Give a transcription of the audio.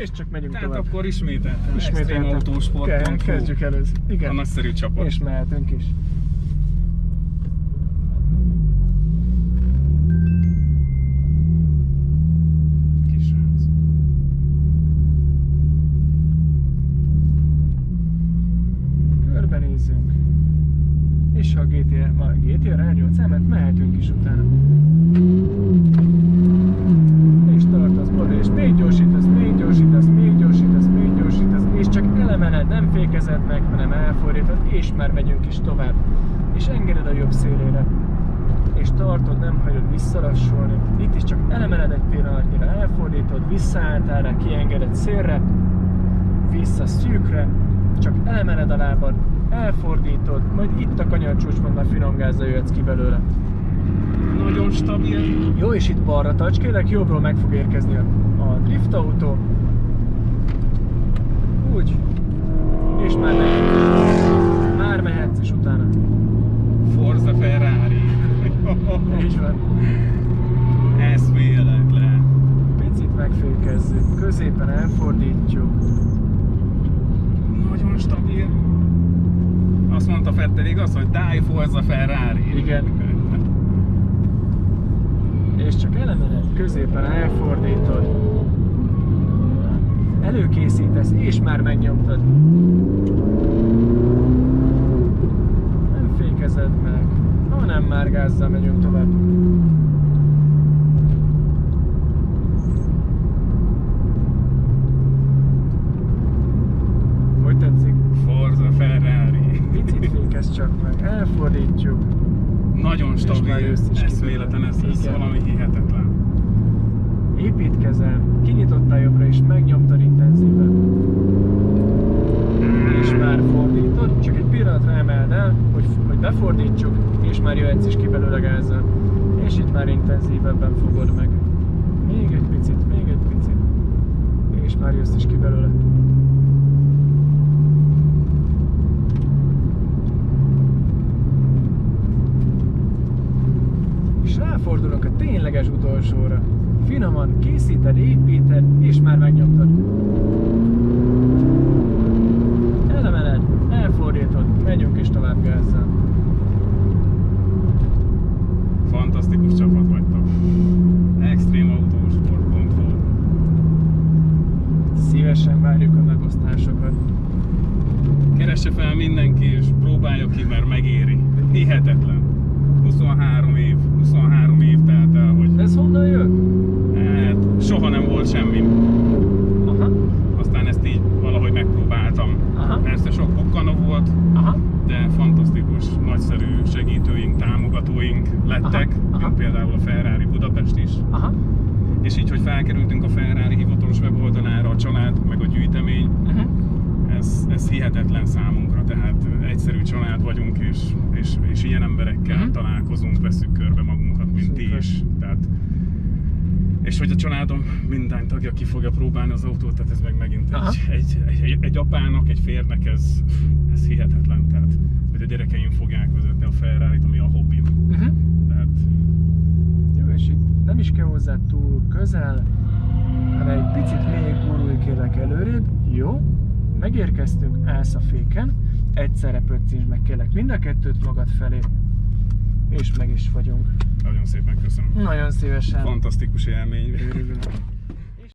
és csak megyünk Tehát tovább. akkor ismételten Extreme Autosport.hu. Kezdjük először. Igen. A nagyszerű csapat. És mehetünk is. Kisrác. Körbenézzünk. És ha a GTR R8 elment, mehetünk is utána. És tartasz balra, és még gyorsítasz, még gyorsítasz, még gyorsítasz, még gyorsítasz, és csak elemened, nem fékezed meg, hanem elfordítod, és már megyünk is tovább. És engeded a jobb szélére. És tartod, nem hagyod visszalassulni. Itt is csak elemened egy pillanatnyira, elfordítod, visszaálltál rá, kiengeded szélre, vissza szűkre, csak elemened a lábad, elfordítod, majd itt a kanyarcsúcsban már finom gázzal jöhetsz ki belőle. Nagyon stabil. Jó, és itt balra tarts, kérlek, jobbról meg fog érkezni a drift autó. Úgy. És már mehetsz. Már mehetsz, és utána. Forza Ferrari. Így van. Ez véletlen. Picit megfékezzük, középen elfordítjuk. Nagyon stabil. Azt mondta Vettel, igaz, hogy die Forza Ferrari. Igen. És csak elemened, középen elfordítod. Előkészítesz, és már megnyomtad. Nem fékezed meg, hanem már gázzal megyünk tovább. Hogy tetszik? Forza Ferrari. Picit fékez csak meg, elfordítjuk. Nagyon stabil, már jössz is ez ki véletlen, ez Igen. valami hihetetlen. Építkezel, kinyitottál jobbra és megnyomtad intenzíven. És már fordítod, csak egy pillanatra emeld el, hogy befordítsuk, és már jöhetsz is ki belőle gázzal. És itt már intenzívebben fogod meg. Még egy picit, még egy picit. És már jössz is ki belőle. És ráfordulunk a tényleges utolsóra. Finoman készíted, építed, és már megnyomtad. Elemened, elfordítod, megyünk is tovább gázzal. Fantasztikus csapat vagytok. Extreme Autosport.hu. Szívesen várjuk a megosztásokat. Keresse fel mindenki és próbálja ki, mert megéri. Hihetetlen. 23 év telt el, hogy De ez honnan jön? hát, soha nem volt semmi. Aha, Aztán ezt így valahogy megpróbáltam. aha, Persze sok bukkanó volt, aha. de fantasztikus, nagyszerű segítőink, támogatóink lettek, Aha, aha. mint például a Ferrari Budapest is. Aha. És így, hogy felkerültünk a Ferrari hivatalos weboldalára, a család, meg a gyűjtemény, ez hihetetlen számunkra, tehát egyszerű család vagyunk, és ilyen emberekkel találkozunk, vesszük körbe magunkat, mint ti Szuper. is. Tehát, és hogy a családom minden tagja ki fogja próbálni az autót, tehát ez meg megint egy apának, egy férnek ez hihetetlen. Tehát, hogy a gyerekeim fogják vezetni a Ferrarit, ami a hobbim. Tehát, Jó, és itt nem is kell hozzá túl közel, hanem egy picit még gurulj kérlek előrébb. Jó, megérkeztünk, állsz a féken, egyszerre pöccintsd meg kérlek mind a kettőt magad felé, és meg is vagyunk. nagyon szépen köszönöm. Nagyon szívesen. Fantasztikus élmény. Örülünk.